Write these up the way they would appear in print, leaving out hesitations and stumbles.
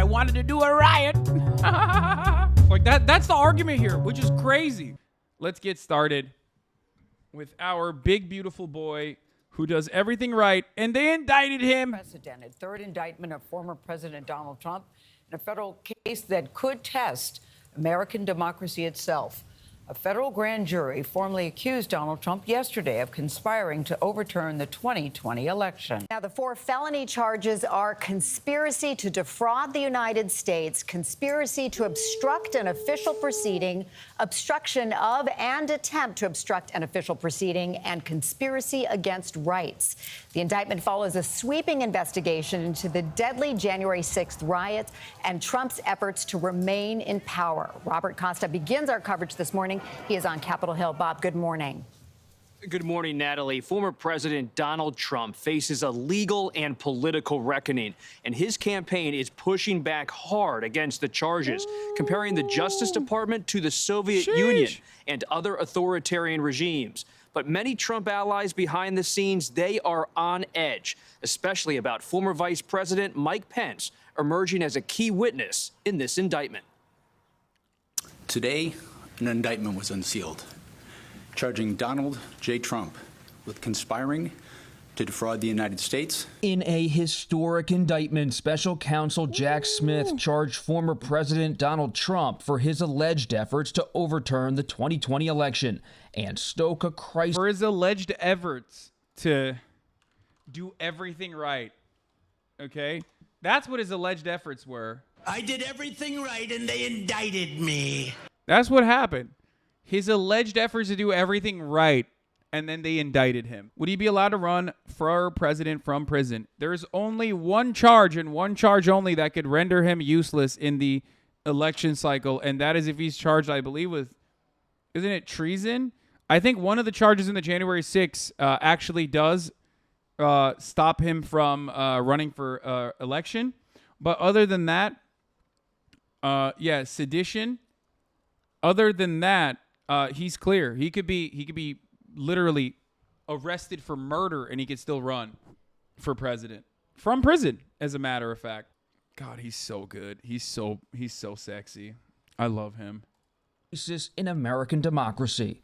wanted to do a riot. Like that's the argument here, which is crazy. Let's get started with our big, beautiful boy who does everything right, and they indicted him. Unprecedented third indictment of former President Donald Trump in a federal case that could test American democracy itself. A federal grand jury formally accused Donald Trump yesterday of conspiring to overturn the 2020 election. Now, the 4 felony charges are conspiracy to defraud the United States, conspiracy to obstruct an official proceeding, obstruction of and attempt to obstruct an official proceeding, and conspiracy against rights. The indictment follows a sweeping investigation into the deadly January 6th riots and Trump's efforts to remain in power. Robert Costa begins our coverage this morning. He is on Capitol Hill. Bob, good morning. Good morning, Natalie. Former President Donald Trump faces a legal and political reckoning, and his campaign is pushing back hard against the charges, comparing the Justice Department to the Soviet Union and other authoritarian regimes. But many Trump allies behind the scenes, they are on edge, especially about former Vice President Mike Pence emerging as a key witness in this indictment. Today, an indictment was unsealed, charging Donald J. Trump with conspiring to defraud the United States. In a historic indictment, special counsel Jack Smith charged former President Donald Trump for his alleged efforts to overturn the 2020 election and stoke a crisis. For his alleged efforts to do everything right, okay? That's what his alleged efforts were. I did everything right and they indicted me. That's what happened. His alleged efforts to do everything right, and then they indicted him. Would he be allowed to run for president from prison? There's only one charge and one charge only that could render him useless in the election cycle, and that is if he's charged, I believe, with, isn't it treason? I think one of the charges in the January 6th actually does stop him from running for election. But other than that, yeah, sedition. Other than that, he's clear. He could be literally arrested for murder, and he could still run for president from prison. As a matter of fact, God, he's so good. He's so sexy. I love him. In American democracy.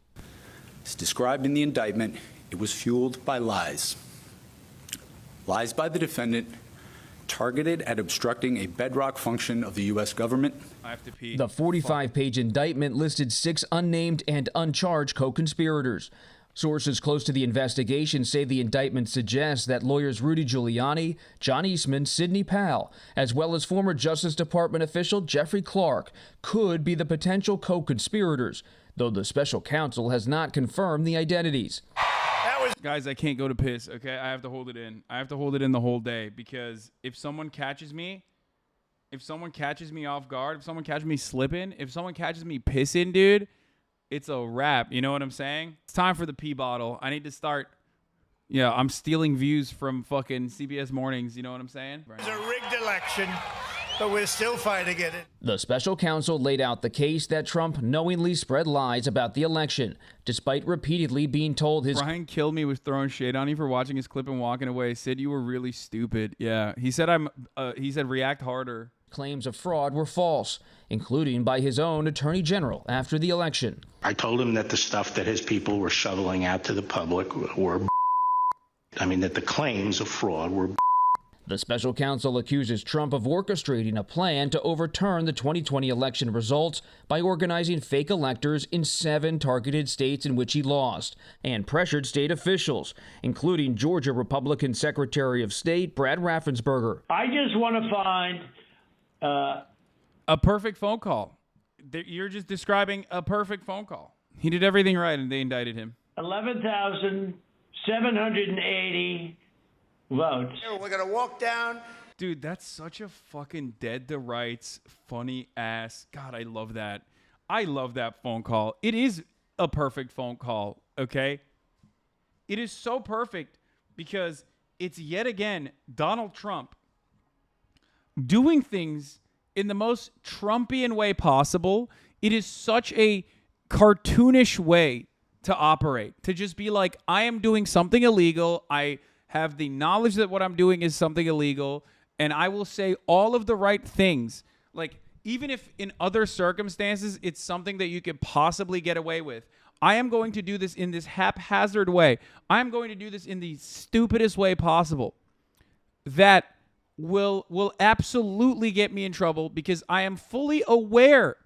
As described in the indictment, it was fueled by lies. Lies by the defendant, targeted at obstructing a bedrock function of the U.S. government. I have to pee. The 45-page indictment listed 6 unnamed and uncharged co-conspirators. Sources close to the investigation say the indictment suggests that lawyers Rudy Giuliani, John Eastman, Sidney Powell, as well as former Justice Department official Jeffrey Clark could be the potential co-conspirators, though the special counsel has not confirmed the identities. Guys, I can't go to piss, okay? I have to hold it in. I have to hold it in the whole day, because if someone catches me off guard, if someone catches me slipping, if someone catches me pissing, dude, it's a wrap. You know what I'm saying? It's time for the pee bottle. I need to start. Yeah, I'm stealing views from fucking CBS Mornings. You know what I'm saying? It's a rigged election, but we're still fighting it. The special counsel laid out the case that Trump knowingly spread lies about the election, despite repeatedly being told his... Brian killed me with throwing shade on you for watching his clip and walking away. Sid, you were really stupid. Yeah, he said he said react harder. Claims of fraud were false, including by his own attorney general after the election. I told him that the stuff that his people were shoveling out to the public were that the claims of fraud were. The special counsel accuses Trump of orchestrating a plan to overturn the 2020 election results by organizing fake electors in 7 targeted states in which he lost, and pressured state officials, including Georgia Republican Secretary of State Brad Raffensperger. I just want to find a perfect phone call. You're just describing a perfect phone call. He did everything right, and they indicted him. 11,780 votes. We're going to walk down. Dude, that's such a fucking dead to rights, funny ass. God, I love that. I love that phone call. It is a perfect phone call, okay? It is so perfect because it's yet again Donald Trump doing things in the most Trumpian way possible. It is such a cartoonish way to operate, to just be like, I am doing something illegal. I have the knowledge that what I'm doing is something illegal, and I will say all of the right things. Like, even if in other circumstances it's something that you could possibly get away with, I am going to do this in this haphazard way. I am going to do this in the stupidest way possible. That will absolutely get me in trouble because I am fully aware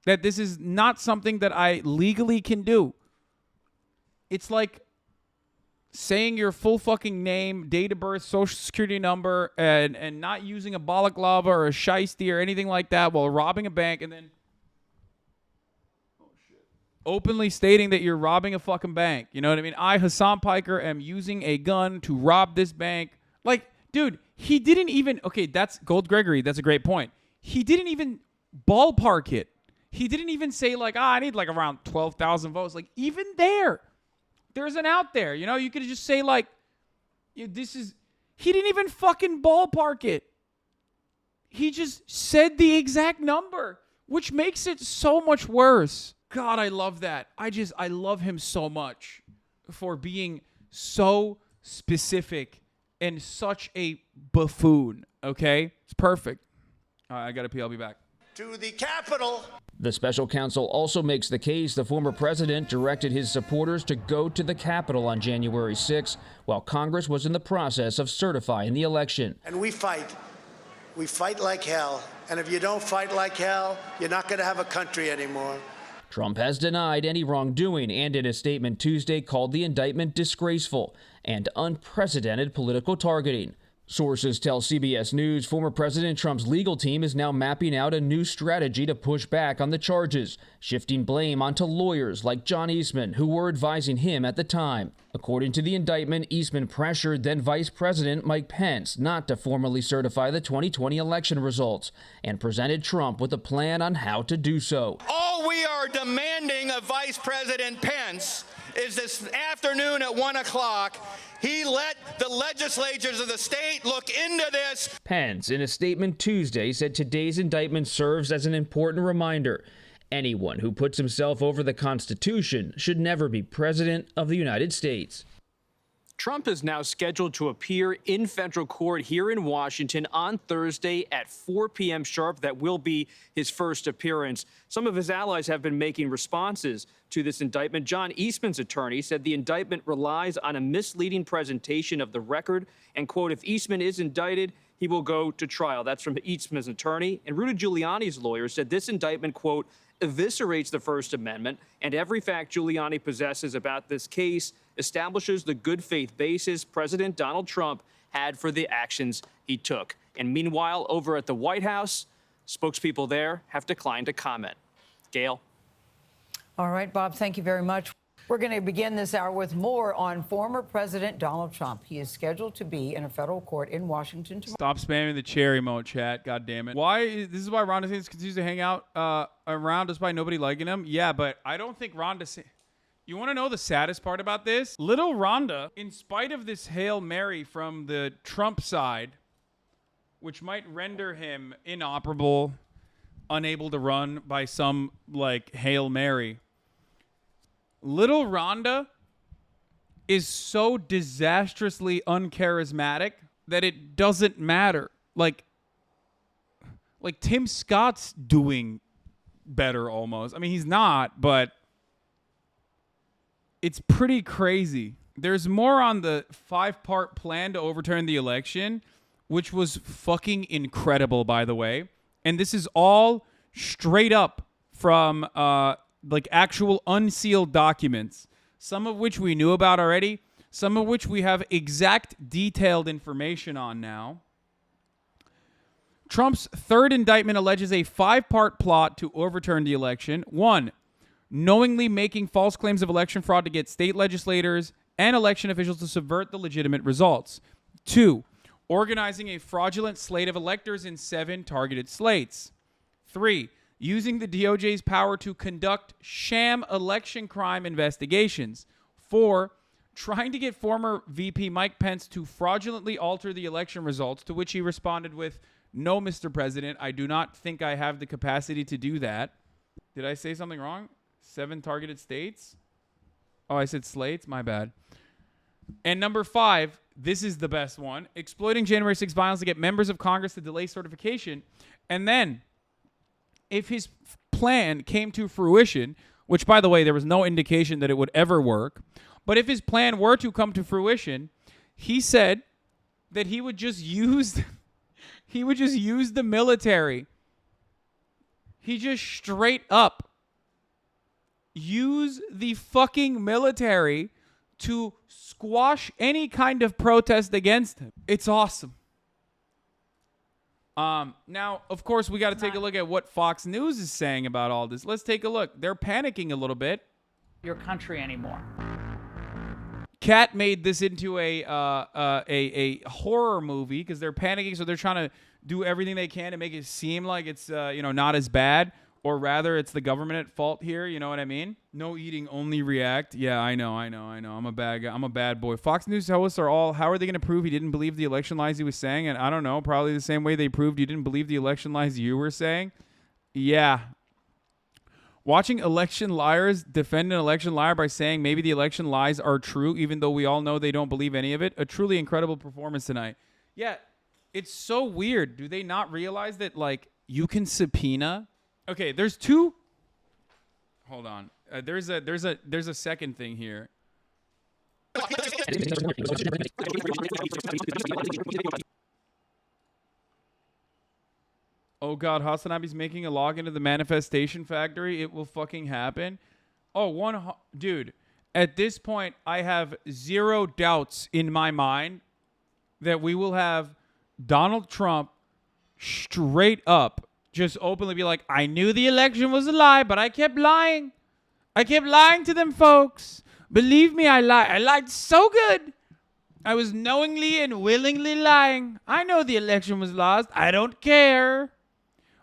that this is not something that I legally can do. It's like saying your full fucking name, date of birth, social security number, and not using a balaclava or a shiesty or anything like that while robbing a bank, and then openly stating that you're robbing a fucking bank. You know what I mean? I, Hasan Piker, am using a gun to rob this bank. Like, dude, he didn't even... Okay, that's Gold Gregory. That's a great point. He didn't even ballpark it. He didn't even say, like, I need, like, around 12,000 votes. Like, even there's an out there. You know, you could just say, like, this is... He didn't even fucking ballpark it. He just said the exact number, which makes it so much worse. God, I love that. I love him so much for being so specific and such a buffoon, okay? It's perfect. All right, I got to pee. I'll be back. To the Capitol. The special counsel also makes the case the former president directed his supporters to go to the Capitol on January 6 while Congress was in the process of certifying the election. And we fight. We fight like hell. And if you don't fight like hell, you're not going to have a country anymore. Trump has denied any wrongdoing and in a statement Tuesday called the indictment disgraceful and unprecedented political targeting. Sources tell CBS News former President Trump's legal team is now mapping out a new strategy to push back on the charges, shifting blame onto lawyers like John Eastman, who were advising him at the time. According to the indictment, Eastman pressured then Vice President Mike Pence not to formally certify the 2020 election results and presented Trump with a plan on how to do so. All we are demanding of Vice President Pence is this afternoon at 1 o'clock, he let the legislatures of the state look into this. Pence, in a statement Tuesday, said today's indictment serves as an important reminder. Anyone who puts himself over the Constitution should never be president of the United States. Trump is now scheduled to appear in federal court here in Washington on Thursday at 4 p.m. sharp. That will be his first appearance. Some of his allies have been making responses to this indictment. John Eastman's attorney said the indictment relies on a misleading presentation of the record and, quote, if Eastman is indicted, he will go to trial. That's from Eastman's attorney. And Rudy Giuliani's lawyer said this indictment, quote, eviscerates the First Amendment, and every fact Giuliani possesses about this case establishes the good faith basis President Donald Trump had for the actions he took. And meanwhile, over at the White House, spokespeople there have declined to comment. Gail. All right, Bob, thank you very much. We're going to begin this hour with more on former President Donald Trump. He is scheduled to be in a federal court in Washington tomorrow. Stop spamming the cherry mode, chat. God damn it. This is why Ron DeSantis continues to hang out around despite nobody liking him? Yeah, but I don't think Ron DeSantis... You want to know the saddest part about this? Little Rhonda, in spite of this Hail Mary from the Trump side, which might render him inoperable, unable to run by some, like, Hail Mary... Little Rhonda is so disastrously uncharismatic that it doesn't matter. Like Tim Scott's doing better almost. I mean, he's not, but it's pretty crazy. There's more on the 5-part plan to overturn the election, which was fucking incredible, by the way. And this is all straight up from like actual unsealed documents, some of which we knew about already, some of which we have exact detailed information on now. Trump's third indictment alleges a 5-part plot to overturn the election. 1, knowingly making false claims of election fraud to get state legislators and election officials to subvert the legitimate results. 2, organizing a fraudulent slate of electors in 7 targeted slates. 3, using the DOJ's power to conduct sham election crime investigations. 4, trying to get former VP Mike Pence to fraudulently alter the election results, to which he responded with, no, Mr. President, I do not think I have the capacity to do that. Did I say something wrong? 7 targeted states? Oh, I said slates? My bad. And number 5, this is the best one. Exploiting January 6th violence to get members of Congress to delay certification. And then, if his plan came to fruition, which, by the way, there was no indication that it would ever work, but if his plan were to come to fruition, he said that he would just use the military. He just straight up use the fucking military to squash any kind of protest against him. It's awesome. Now, of course, we got to take a look at what Fox News is saying about all this. Let's take a look. They're panicking a little bit. Your country anymore. Cat made this into a horror movie because they're panicking, so they're trying to do everything they can to make it seem like it's not as bad, or rather, it's the government at fault here. You know what I mean? No eating, only react. Yeah, I know. I'm a bad guy. I'm a bad boy. Fox News hosts are all. How are they going to prove he didn't believe the election lies he was saying? And I don't know. Probably the same way they proved you didn't believe the election lies you were saying. Yeah. Watching election liars defend an election liar by saying maybe the election lies are true, even though we all know they don't believe any of it. A truly incredible performance tonight. Yeah, it's so weird. Do they not realize that, like, you can subpoena? Okay, there's two. Hold on. There's a second thing here. Oh God, HasanAbi's making a log into the manifestation factory. It will fucking happen. Oh, dude. At this point, I have zero doubts in my mind that we will have Donald Trump straight up just openly be like, I knew the election was a lie, but I kept lying. I kept lying to them folks. Believe me, I lied. I lied so good. I was knowingly and willingly lying. I know the election was lost. I don't care.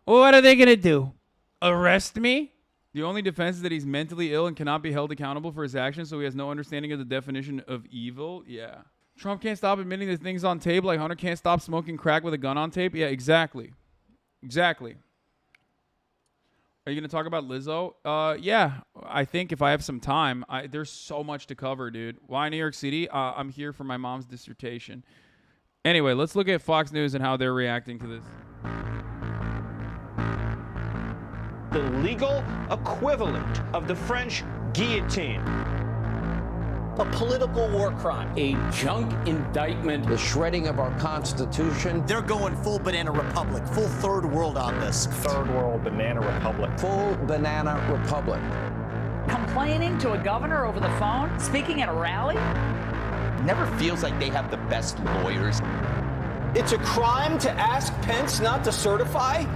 What are they going to do? Arrest me? The only defense is that he's mentally ill and cannot be held accountable for his actions, so he has no understanding of the definition of evil. Yeah. Trump can't stop admitting the things on tape, like Hunter can't stop smoking crack with a gun on tape. Yeah, exactly. Exactly. Are you going to talk about Lizzo? Yeah, I think if I have some time. There's so much to cover, dude. Why New York City? I'm here for my mom's dissertation. Anyway, let's look at Fox News and how they're reacting to this. The legal equivalent of the French guillotine. A political war crime. A junk indictment. The shredding of our Constitution. They're going full banana republic, full third world on this. Third world banana republic. Full banana republic. Complaining to a governor over the phone? Speaking at a rally? Never feels like they have the best lawyers. It's a crime to ask Pence not to certify?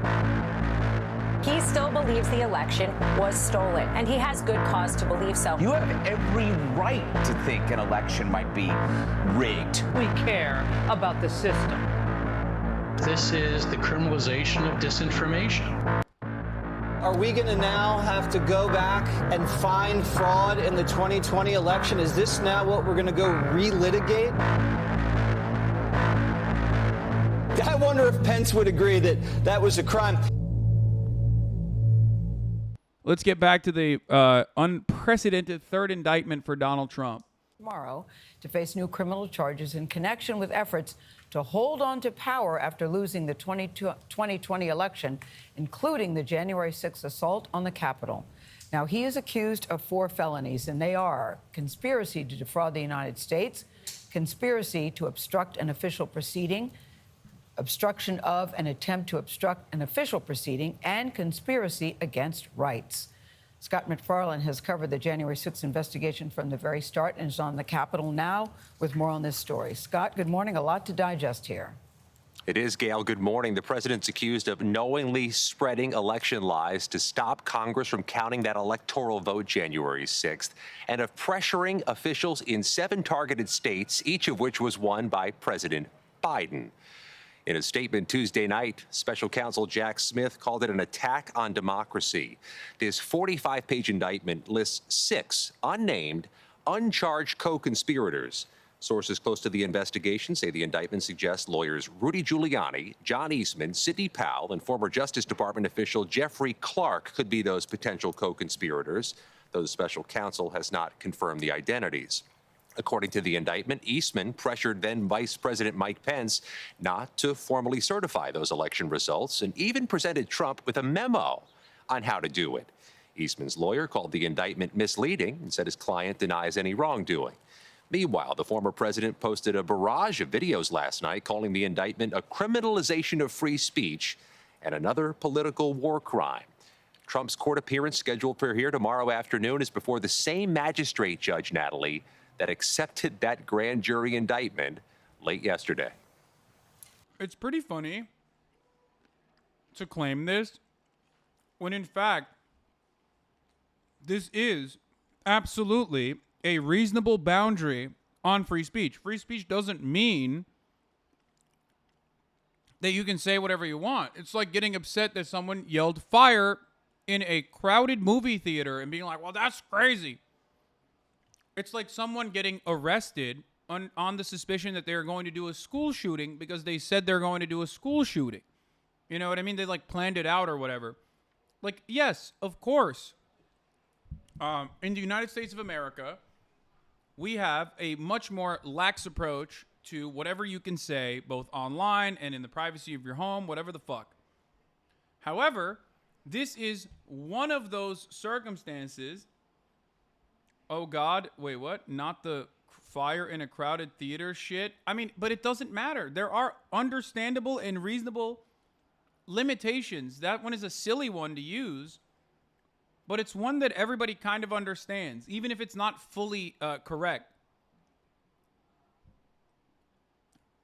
He still believes the election was stolen, and he has good cause to believe so. You have every right to think an election might be rigged. We care about the system. This is the criminalization of disinformation. Are we going to now have to go back and find fraud in the 2020 election? Is this now what we're going to go relitigate? I wonder if Pence would agree that that was a crime. Let's get back to the unprecedented third indictment for Donald Trump. Tomorrow to face new criminal charges in connection with efforts to hold on to power after losing the 2020 election, including the January 6th assault on the Capitol. Now, he is accused of 4 felonies, and they are conspiracy to defraud the United States, conspiracy to obstruct an official proceeding, obstruction of an attempt to obstruct an official proceeding, and conspiracy against rights. Scott MacFarlane has covered the January 6th investigation from the very start and is on the Capitol now with more on this story. Scott, good morning. A lot to digest here. It is, Gail. Good morning. The president's accused of knowingly spreading election lies to stop Congress from counting that electoral vote January 6th, and of pressuring officials in 7 targeted states, each of which was won by President Biden. In a statement Tuesday night, Special Counsel Jack Smith called it an attack on democracy. This 45-page indictment lists 6 unnamed, uncharged co-conspirators. Sources close to the investigation say the indictment suggests lawyers Rudy Giuliani, John Eastman, Sidney Powell, and former Justice Department official Jeffrey Clark could be those potential co-conspirators, though the special counsel has not confirmed the identities. According to the indictment, Eastman pressured then Vice President Mike Pence not to formally certify those election results and even presented Trump with a memo on how to do it. Eastman's lawyer called the indictment misleading and said his client denies any wrongdoing. Meanwhile, the former president posted a barrage of videos last night calling the indictment a criminalization of free speech and another political war crime. Trump's court appearance scheduled for here tomorrow afternoon is before the same magistrate judge, Natalie, that accepted that grand jury indictment late yesterday. It's pretty funny to claim this when in fact this is absolutely a reasonable boundary on free speech. Free speech doesn't mean that you can say whatever you want. It's like getting upset that someone yelled fire in a crowded movie theater and being like, well, that's crazy. It's like someone getting arrested on the suspicion that they're going to do a school shooting because they said they're going to do a school shooting. You know what I mean? They like planned it out or whatever. Like, yes, of course. In the United States of America, we have a much more lax approach to whatever you can say, both online and in the privacy of your home, whatever the fuck. However, this is one of those circumstances. Oh God, wait, what? Not the fire in a crowded theater shit? I mean, but it doesn't matter. There are understandable and reasonable limitations. That one is a silly one to use, but it's one that everybody kind of understands, even if it's not fully correct.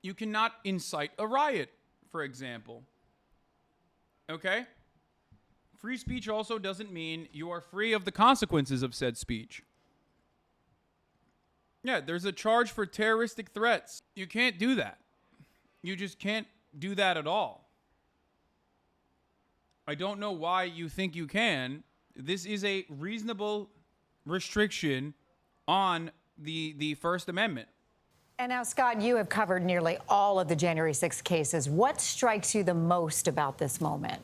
You cannot incite a riot, for example. Okay? Free speech also doesn't mean you are free of the consequences of said speech. Yeah, there's a charge for terroristic threats. You can't do that. You just can't do that at all. I don't know why you think you can. This is a reasonable restriction on the First Amendment. And now, Scott, you have covered nearly all of the January 6th cases. What strikes you the most about this moment?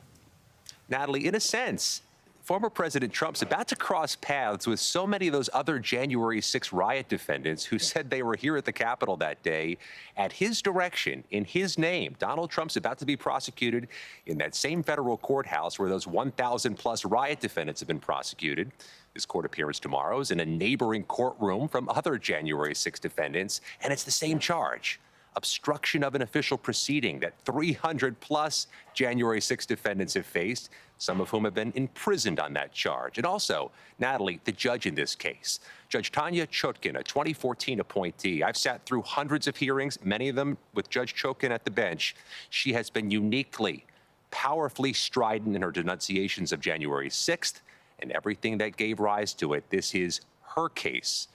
Natalie, in a sense, former President Trump's about to cross paths with so many of those other January 6 riot defendants who said they were here at the Capitol that day at his direction, in his name. Donald Trump's about to be prosecuted in that same federal courthouse where those 1,000 plus riot defendants have been prosecuted. His court appearance tomorrow is in a neighboring courtroom from other January 6 defendants, and it's the same charge. Obstruction of an official proceeding that 300 plus January 6 defendants have faced, some of whom have been imprisoned on that charge. And also, Natalie, the judge in this case, Judge Tanya Chutkan, a 2014 appointee. I've sat through hundreds of hearings, many of them with Judge Chutkan at the bench. She has been uniquely, powerfully strident in her denunciations of January 6th and everything that gave rise to it. This is her case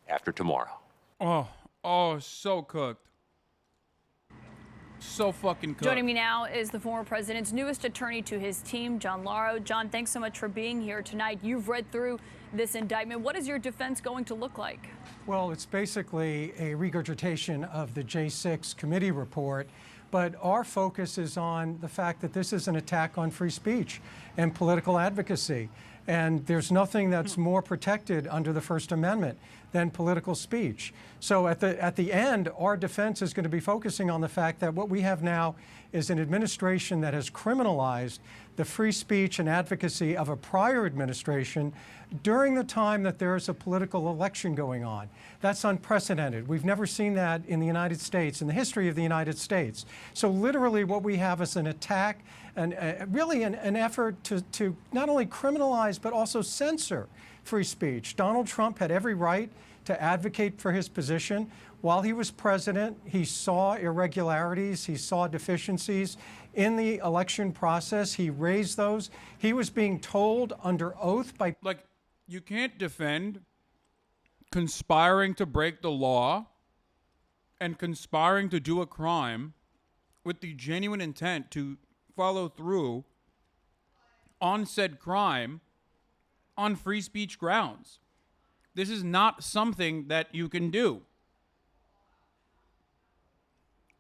after tomorrow. Oh, so cooked. So fucking cooked. Joining me now is the former president's newest attorney to his team, John Lauro. John, thanks so much for being here tonight. You've read through this indictment. What is your defense going to look like? Well, it's basically a regurgitation of the J6 committee report, but our focus is on the fact that this is an attack on free speech and political advocacy. And there's nothing that's more protected under the First Amendment than political speech. So at the end, our defense is going to be focusing on the fact that what we have now is an administration that has criminalized the free speech and advocacy of a prior administration during the time that there is a political election going on. That's unprecedented. We've never seen that in the United States, in the history of the United States. So literally what we have is an attack and really an effort to not only criminalize but also censor free speech. Donald Trump had every right to advocate for his position. While he was president, he saw irregularities, he saw deficiencies in the election process. He raised those. He was being told under oath by... Like, you can't defend conspiring to break the law and conspiring to do a crime with the genuine intent to follow through on said crime on free speech grounds. This is not something that you can do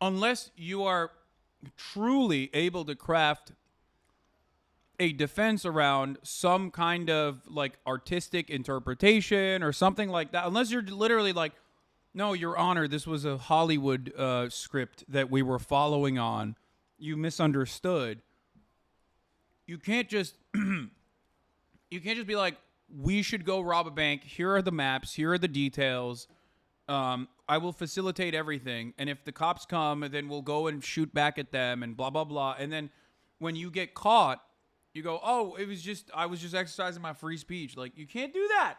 unless you are truly able to craft a defense around some kind of like artistic interpretation or something like that. Unless you're literally like, No, Your Honor, this was a Hollywood script that we were following on. You misunderstood. You can't just be like, we should go rob a bank. Here are the maps. Here are the details. I will facilitate everything. And if the cops come, then we'll go and shoot back at them and blah, blah, blah. And then when you get caught, you go, oh, I was just exercising my free speech. Like, you can't do that.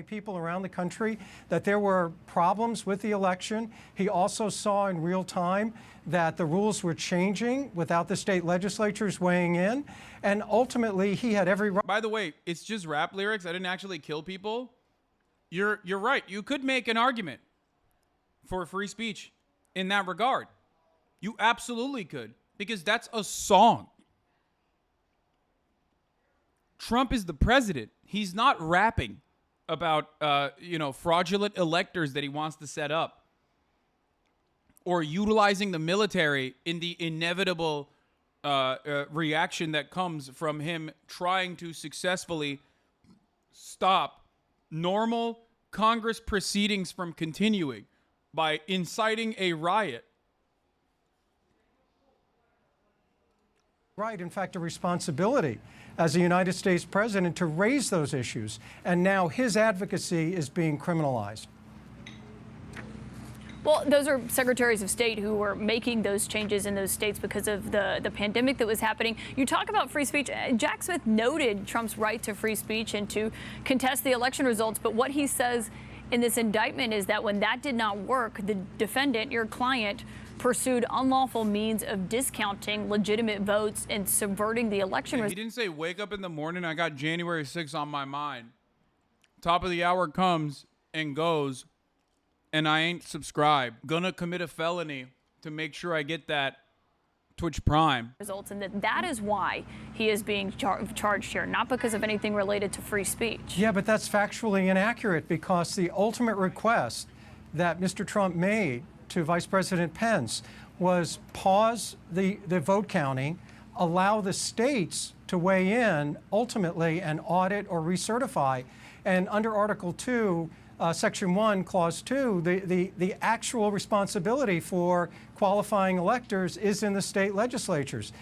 People around the country that there were problems with the election. He also saw in real time that the rules were changing without the state legislatures weighing in. And ultimately, he had every right. By the way, it's just rap lyrics. I didn't actually kill people. You're right. You could make an argument for free speech in that regard. You absolutely could, because that's a song. Trump is the president. He's not rapping about, fraudulent electors that he wants to set up, or utilizing the military in the inevitable reaction that comes from him trying to successfully stop normal Congress proceedings from continuing by inciting a riot. Right, in fact, a responsibility as a United States president to raise those issues. And now his advocacy is being criminalized. Well, those are secretaries of state who were making those changes in those states because of the pandemic that was happening. You talk about free speech. Jack Smith noted Trump's right to free speech and to contest the election results. But what he says in this indictment is that when that did not work, the defendant, your client, pursued unlawful means of discounting legitimate votes and subverting the election. He didn't say, wake up in the morning, I got January 6th on my mind. Top of the hour comes and goes, and I ain't subscribed. Gonna commit a felony to make sure I get that Twitch Prime. Results, and that is why he is being charged here, not because of anything related to free speech. Yeah, but that's factually inaccurate, because the ultimate request that Mr. Trump made to Vice President Pence was pause the vote counting, allow the states to weigh in ultimately and audit or recertify. And under Article 2, Section 1, Clause 2, the actual responsibility for qualifying electors is in the state legislatures.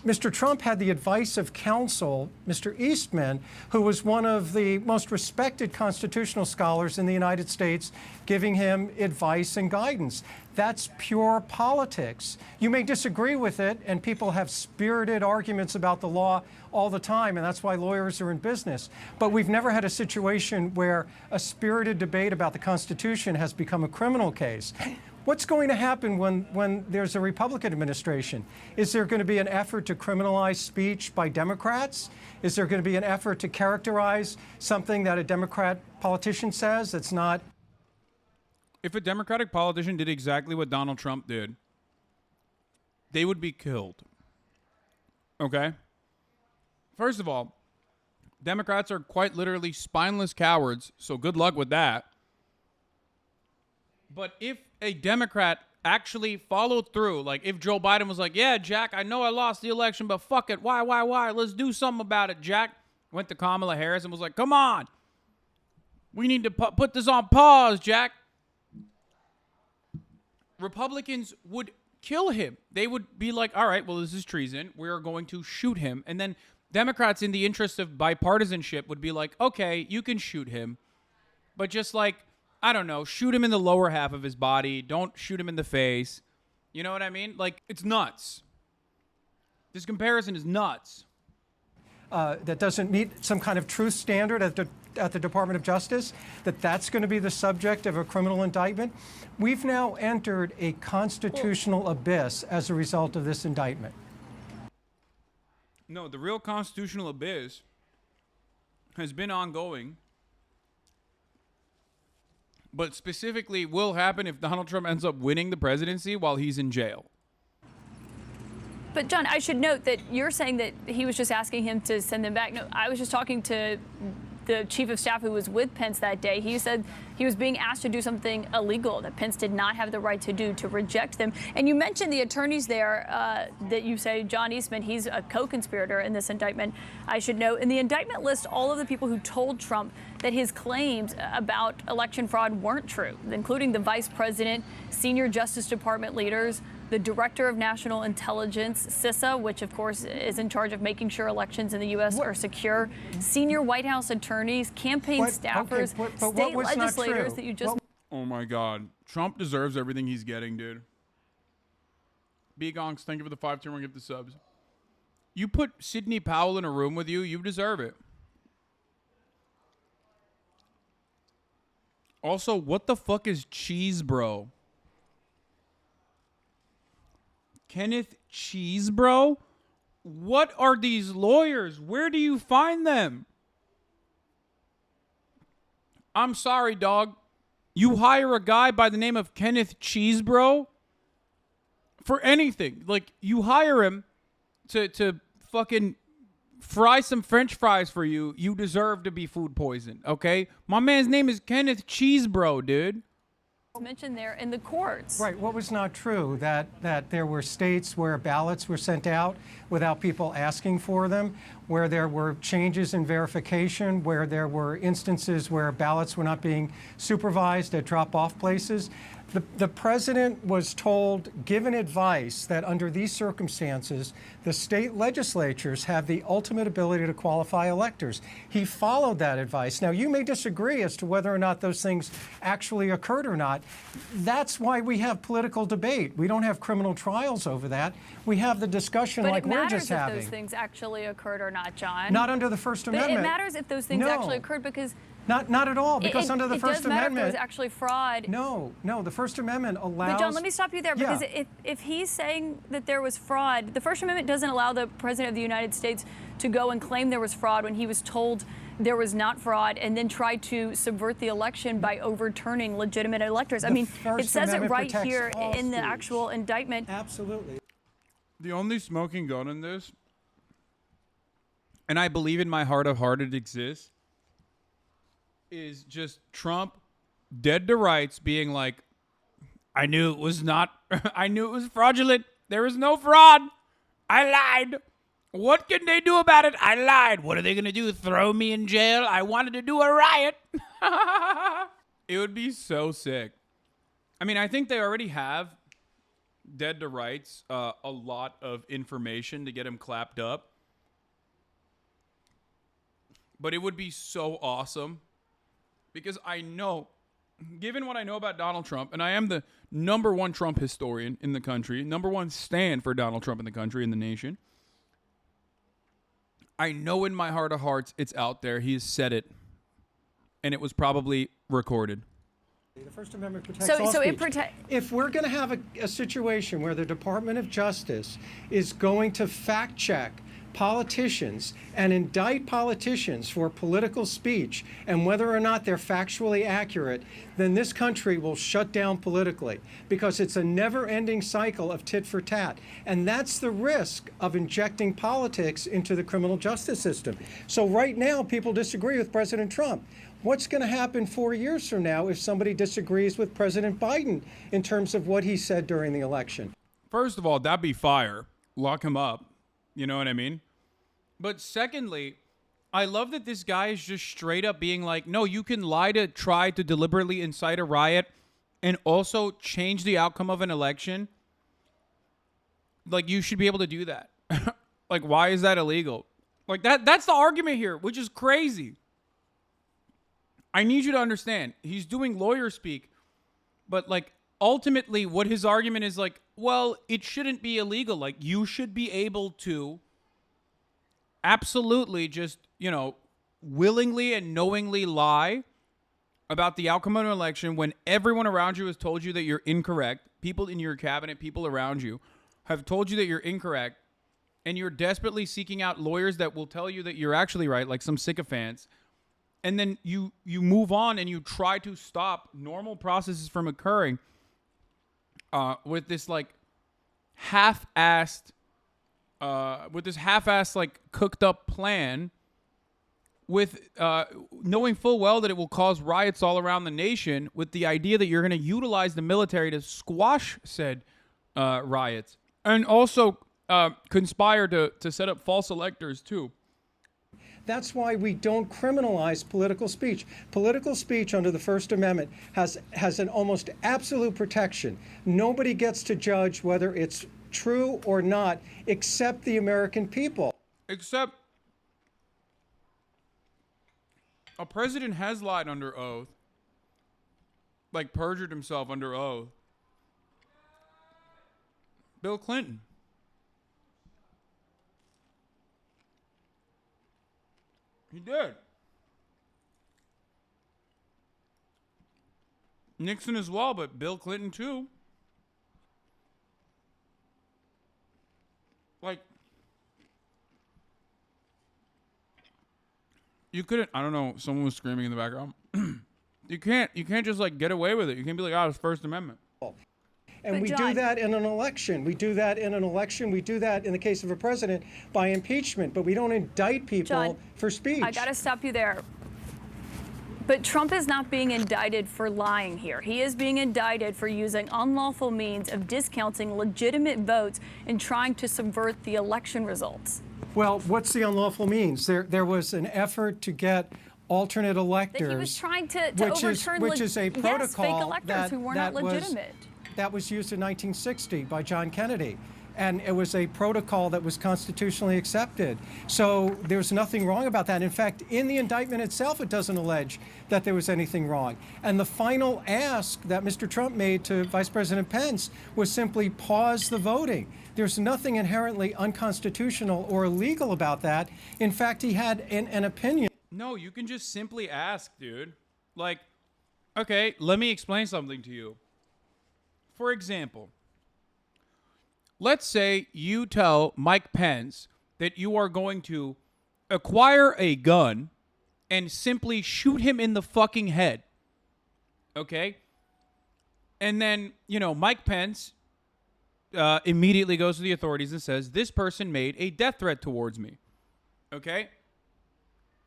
Mr. Trump had the advice of counsel, Mr. Eastman, who was one of the most respected constitutional scholars in the United States, giving him advice and guidance. That's pure politics. You may disagree with it, and people have spirited arguments about the law all the time, and that's why lawyers are in business. But we've never had a situation where a spirited debate about the Constitution has become a criminal case. What's going to happen when there's a Republican administration? Is there going to be an effort to criminalize speech by Democrats? Is there going to be an effort to characterize something that a Democrat politician says that's not? If a Democratic politician did exactly what Donald Trump did, they would be killed. Okay? First of all, Democrats are quite literally spineless cowards, so good luck with that. But if a Democrat actually followed through, like if Joe Biden was like, yeah, Jack, I know I lost the election, but fuck it. Why? Let's do something about it, Jack. Went to Kamala Harris and was like, come on. We need to put this on pause, Jack. Republicans would kill him. They would be like, all right, well, this is treason. We're going to shoot him. And then Democrats, in the interest of bipartisanship, would be like, okay, you can shoot him. But just like, I don't know, shoot him in the lower half of his body. Don't shoot him in the face. You know what I mean? Like, it's nuts. This comparison is nuts. That doesn't meet some kind of truth standard at the Department of Justice, that's going to be the subject of a criminal indictment. We've now entered a constitutional abyss as a result of this indictment. No, the real constitutional abyss has been ongoing, but specifically will happen if Donald Trump ends up winning the presidency while he's in jail. But, John, I should note that you're saying that he was just asking him to send them back. No, I was just talking to the chief of staff who was with Pence that day. He said he was being asked to do something illegal that Pence did not have the right to do, to reject them. And you mentioned the attorneys there that you say, John Eastman, he's a co-conspirator in this indictment, I should note. And the indictment lists all of the people who told Trump that his claims about election fraud weren't true, including the vice president, senior Justice Department leaders, the director of national intelligence, CISA, which of course is in charge of making sure elections in the U.S. are secure, senior White House attorneys, campaign staffers, state legislators that you just... Oh my God. Trump deserves everything he's getting, dude. B-Gonks, thank you for the 5-tier 1 gift the subs. You put Sidney Powell in a room with you, you deserve it. Also, what the fuck is cheese, bro? Kenneth Cheesebro? What are these lawyers? Where do you find them? I'm sorry, dog. You hire a guy by the name of Kenneth Cheesebro for anything. Like, you hire him to fucking fry some French fries for you. You deserve to be food poisoned, okay? My man's name is Kenneth Cheesebro, dude. Mentioned there in the courts. Right. What was not true? That there were states where ballots were sent out without people asking for them, where there were changes in verification, where there were instances where ballots were not being supervised at drop-off places. The president was told, given advice, that under these circumstances, the state legislatures have the ultimate ability to qualify electors. He followed that advice. Now, you may disagree as to whether or not those things actually occurred or not. That's why we have political debate. We don't have criminal trials over that. We have the discussion like we're just having. But it matters if those things actually occurred or not, John. Not under the First Amendment. It matters if those things actually occurred because... Not at all, because under the First Amendment... It does matter if there was actually fraud. No, the First Amendment allows... But John, let me stop you there, because if he's saying that there was fraud, the First Amendment doesn't allow the President of the United States to go and claim there was fraud when he was told there was not fraud and then try to subvert the election by overturning legitimate electors. I mean, it says it right here in the actual indictment. Absolutely. The only smoking gun in this, and I believe in my heart of heart it exists, is just Trump dead to rights being like, I knew it was not, I knew it was fraudulent. There was no fraud. I lied. What can they do about it? I lied. What are they going to do? Throw me in jail? I wanted to do a riot. It would be so sick. I mean, I think they already have dead to rights a lot of information to get him clapped up. But it would be so awesome. Because I know, given what I know about Donald Trump, and I am the #1 Trump historian in the country, #1 stand for Donald Trump in the country, in the nation, I know in my heart of hearts it's out there. He has said it, and it was probably recorded. The First Amendment protects all speech. If we're going to have a situation where the Department of Justice is going to fact check politicians and indict politicians for political speech and whether or not they're factually accurate, then this country will shut down politically, because it's a never-ending cycle of tit for tat. And that's the risk of injecting politics into the criminal justice system. So right now, people disagree with President Trump. What's going to happen 4 years from now if somebody disagrees with President Biden in terms of what he said during the election? First of all, that'd be fire. Lock him up. You know what I mean? But secondly, I love that this guy is just straight up being like, no, you can lie to try to deliberately incite a riot and also change the outcome of an election. Like, you should be able to do that. Like, why is that illegal? Like, that's the argument here, which is crazy. I need you to understand, he's doing lawyer speak, but like, ultimately what his argument is like, well, it shouldn't be illegal. Like, you should be able to absolutely just, willingly and knowingly lie about the outcome of an election when everyone around you has told you that you're incorrect. People in your cabinet, people around you have told you that you're incorrect, and you're desperately seeking out lawyers that will tell you that you're actually right, like some sycophants. And then you move on and you try to stop normal processes from occurring with this like half-assed like cooked up plan with knowing full well that it will cause riots all around the nation, with the idea that you're going to utilize the military to squash said riots, and also conspire to set up false electors too. That's why we don't criminalize political speech. Political speech under the First Amendment has an almost absolute protection. Nobody gets to judge whether it's true or not, except the American people. Except a president has lied under oath, like perjured himself under oath. Bill Clinton. He did. Nixon as well, but Bill Clinton too. Like, you couldn't, I don't know, someone was screaming in the background. You can't just like get away with it. You can't be like, it's First Amendment. And But we John, do that in an election. We do that in an election. We do that in the case of a president by impeachment, but we don't indict people John, for speech. I got to stop you there. But Trump is not being indicted for lying here. He is being indicted for using unlawful means of discounting legitimate votes and trying to subvert the election results. Well, what's the unlawful means? There was an effort to get alternate electors. That he was trying to overturn which is a protocol fake electors who were not legitimate. That was used in 1960 by John Kennedy. And it was a protocol that was constitutionally accepted. So there's nothing wrong about that. In fact, in the indictment itself, it doesn't allege that there was anything wrong. And the final ask that Mr. Trump made to Vice President Pence was simply pause the voting. There's nothing inherently unconstitutional or illegal about that. In fact, he had an opinion. No, you can just simply ask, dude. Like, okay, let me explain something to you. For example, let's say you tell Mike Pence that you are going to acquire a gun and simply shoot him in the fucking head. Okay? And then, Mike Pence immediately goes to the authorities and says, this person made a death threat towards me. Okay?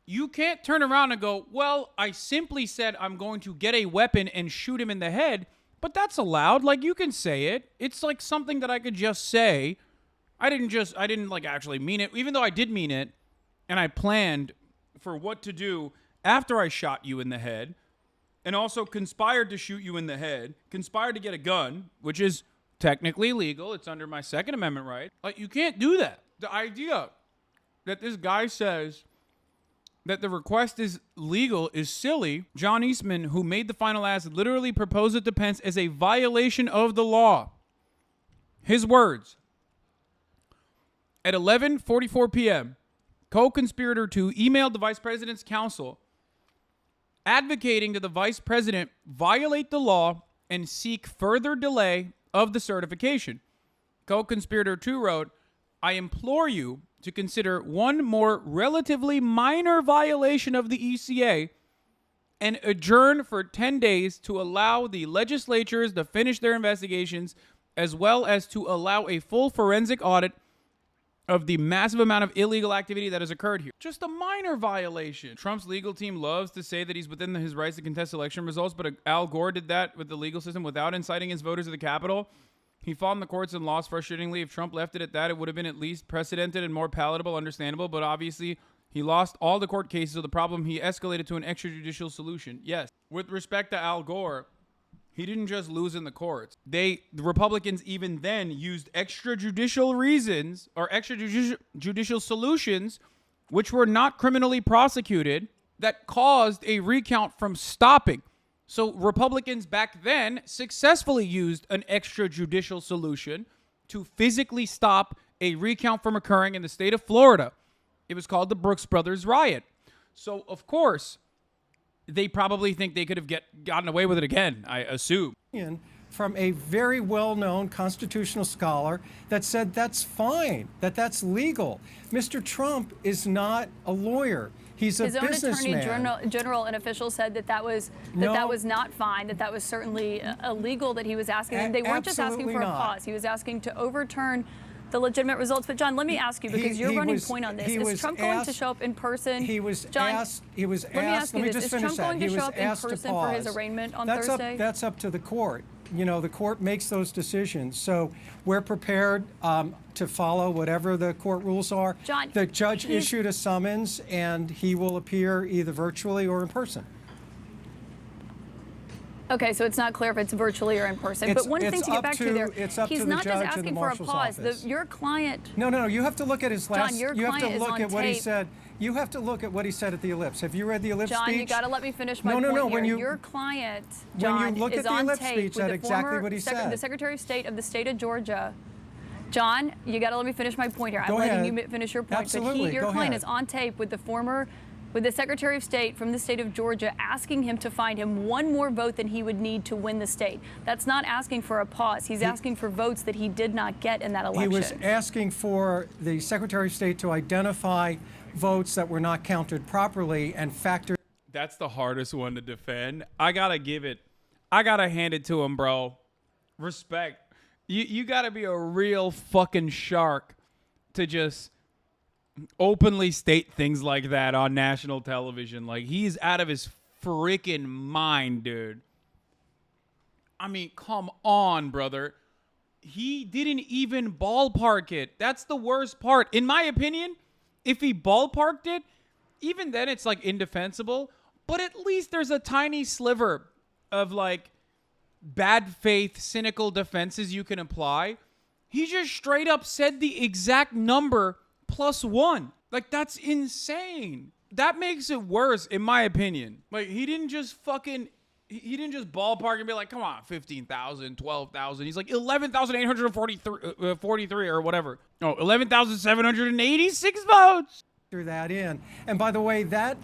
You can't turn around and go, well, I simply said I'm going to get a weapon and shoot him in the head. But that's allowed. Like, you can say it. It's like something that I could just say. I didn't like actually mean it, even though I did mean it. And I planned for what to do after I shot you in the head, and also conspired to shoot you in the head, conspired to get a gun, which is technically legal. It's under my Second Amendment right. Like, you can't do that. The idea that this guy says that the request is legal is silly. John Eastman, who made the final ask, literally proposed it to Pence as a violation of the law. His words. At 11:44 p.m., co-conspirator 2 emailed the vice president's counsel advocating that the vice president violate the law and seek further delay of the certification. Co-conspirator 2 wrote, I implore you to consider one more relatively minor violation of the ECA and adjourn for 10 days to allow the legislatures to finish their investigations, as well as to allow a full forensic audit of the massive amount of illegal activity that has occurred here. Just a minor violation. Trump's legal team loves to say that he's within his rights to contest election results, but Al Gore did that with the legal system without inciting his voters to the Capitol. He fought in the courts and lost frustratingly. If Trump left it at that, it would have been at least precedented and more palatable, understandable. But obviously, he lost all the court cases of the problem. He escalated to an extrajudicial solution. Yes. With respect to Al Gore, he didn't just lose in the courts. The Republicans even then used extrajudicial reasons or extrajudicial solutions, which were not criminally prosecuted, that caused a recount from stopping. So Republicans back then successfully used an extrajudicial solution to physically stop a recount from occurring in the state of Florida. It was called the Brooks Brothers riot. So, of course, they probably think they could have gotten away with it again, I assume. From a very well-known constitutional scholar that said that's fine, that's legal. Mr. Trump is not a lawyer. He's a businessman. His own attorney general and officials said that was not fine, that was certainly illegal that he was asking. And they weren't just asking for a pause. He was asking to overturn the legitimate results. But John, let me ask you, because you're running point on this. Is Trump going to show up in person? He was John, asked. He was let me asked. ask you Let me this. just Is finish Trump that. going to He show was up in asked to person for his pause. arraignment on That's Thursday? That's up to the court. You know, the court makes those decisions. So we're prepared to follow whatever the court rules are. John, the judge issued a summons, and he will appear either virtually or in person. Okay, so it's not clear if it's virtually or in person. But one thing to get back to there, he's not just asking for a pause. Your client. No. You have to look at his last. John, your you have client to is look on at what he tape. said. You have to look at what he said at the ellipse. Have you read the ellipse John, speech? you got to let me finish my point No. here. Your client, John, when you look is at the on ellipse tape speech, with that's the exactly former what he said. the Secretary of State of the state of Georgia. John, you got to let me finish my point here. I'm Go letting ahead. you finish your point. Absolutely. But your Go client ahead. is on tape with the Secretary of State from the state of Georgia, asking him to find him one more vote than he would need to win the state. That's not asking for a pause. He's asking for votes that he did not get in that election. He was asking for the Secretary of State to identify votes that were not counted properly and factor. That's the hardest one to defend. I gotta hand it to him, bro. Respect. You gotta be a real fucking shark to just openly state things like that on national television. Like, he's out of his freaking mind, dude. I mean, come on, brother. He didn't even ballpark it. That's the worst part. In my opinion, if he ballparked it, even then it's like indefensible. But at least there's a tiny sliver of like bad faith, cynical defenses you can apply. He just straight up said the exact number +1. Like, that's insane. That makes it worse, in my opinion. Like, he didn't just ballpark and be like, come on, 15,000, 12,000. He's like 11,843 or whatever. Oh, 11,786 votes. That in. And by the way, that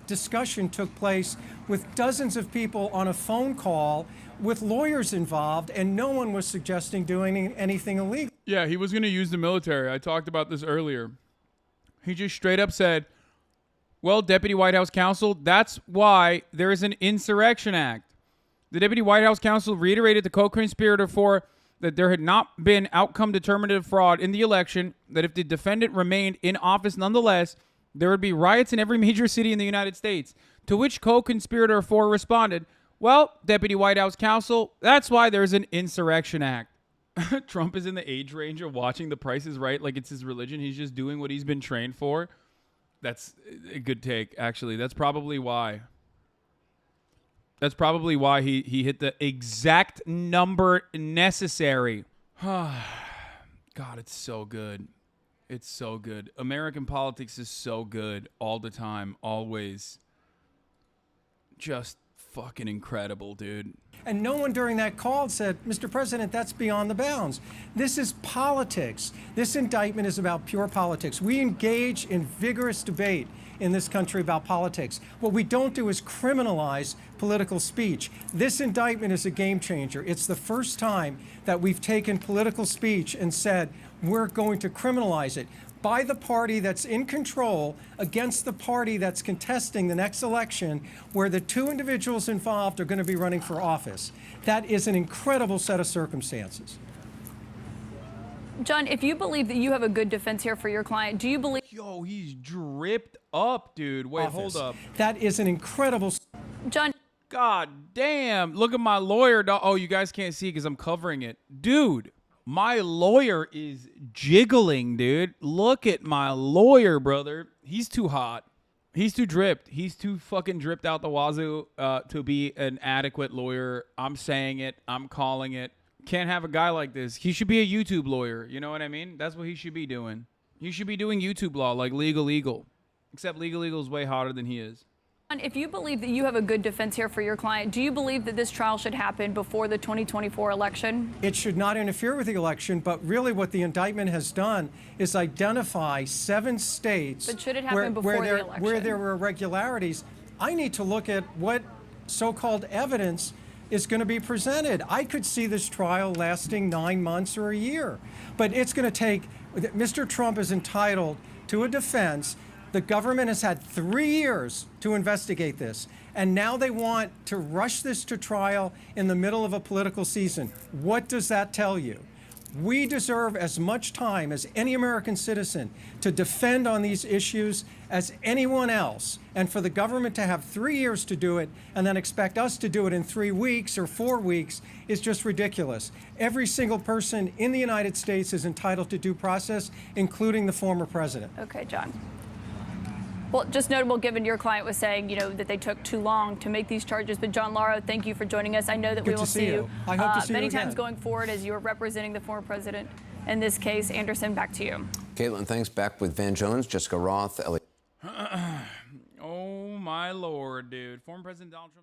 discussion took place with dozens of people on a phone call with lawyers involved, and no one was suggesting doing anything illegal. Yeah, he was going to use the military. I talked about this earlier. He just straight up said, well, Deputy White House Counsel, that's why there is an Insurrection Act. The Deputy White House Counsel reiterated the co-conspirator for that there had not been outcome determinative fraud in the election, that if the defendant remained in office nonetheless, there would be riots in every major city in the United States. To which co-conspirator 4 responded, well, Deputy White House Counsel, that's why there's an Insurrection Act. Trump is in the age range of watching The Price is Right like it's his religion. He's just doing what he's been trained for. That's a good take, actually. That's probably why. That's probably why he hit the exact number necessary. God, it's so good. It's so good. American politics is so good all the time, always. Just fucking incredible, dude. And no one during that call said, Mr. President, that's beyond the bounds. This is politics. This indictment is about pure politics. We engage in vigorous debate in this country about politics. What we don't do is criminalize political speech. This indictment is a game changer. It's the first time that we've taken political speech and said, we're going to criminalize it by the party that's in control against the party that's contesting the next election, where the two individuals involved are going to be running for office. That is an incredible set of circumstances. John, if you believe that you have a good defense here for your client, do you believe... Yo, he's dripped up, dude. Wait, hold up. That is an incredible... John... God damn. Look at my lawyer. Oh, you guys can't see because I'm covering it. Dude, my lawyer is jiggling, dude. Look at my lawyer, brother. He's too hot. He's too dripped. He's too fucking dripped out the wazoo to be an adequate lawyer. I'm saying it. I'm calling it. Can't have a guy like this. He should be a YouTube lawyer. You know what I mean? That's what he should be doing. He should be doing YouTube law like Legal Eagle. Except Legal Eagle is way hotter than he is. If you believe that you have a good defense here for your client, do you believe that this trial should happen before the 2024 election? It should not interfere with the election, but really what the indictment has done is identify 7 states But should it happen before the election? Where there were irregularities. I need to look at what so-called evidence is going to be presented. I could see this trial lasting 9 months or a year, but it's going to take... Mr. Trump is entitled to a defense. The government has had 3 years to investigate this, and now they want to rush this to trial in the middle of a political season. What does that tell you? We deserve as much time as any American citizen to defend on these issues as anyone else. And for the government to have 3 years to do it and then expect us to do it in 3 weeks or 4 weeks is just ridiculous. Every single person in the United States is entitled to due process, including the former president. Okay, John. Well, just notable given your client was saying, that they took too long to make these charges. But John Lauro, thank you for joining us. I know that we will see you I hope to see many you times again. going forward as you're representing the former president in this case. Anderson, back to you. Caitlin, thanks. Back with Van Jones, Jessica Roth, Ellie. Oh, my Lord, dude. Former President Donald Trump.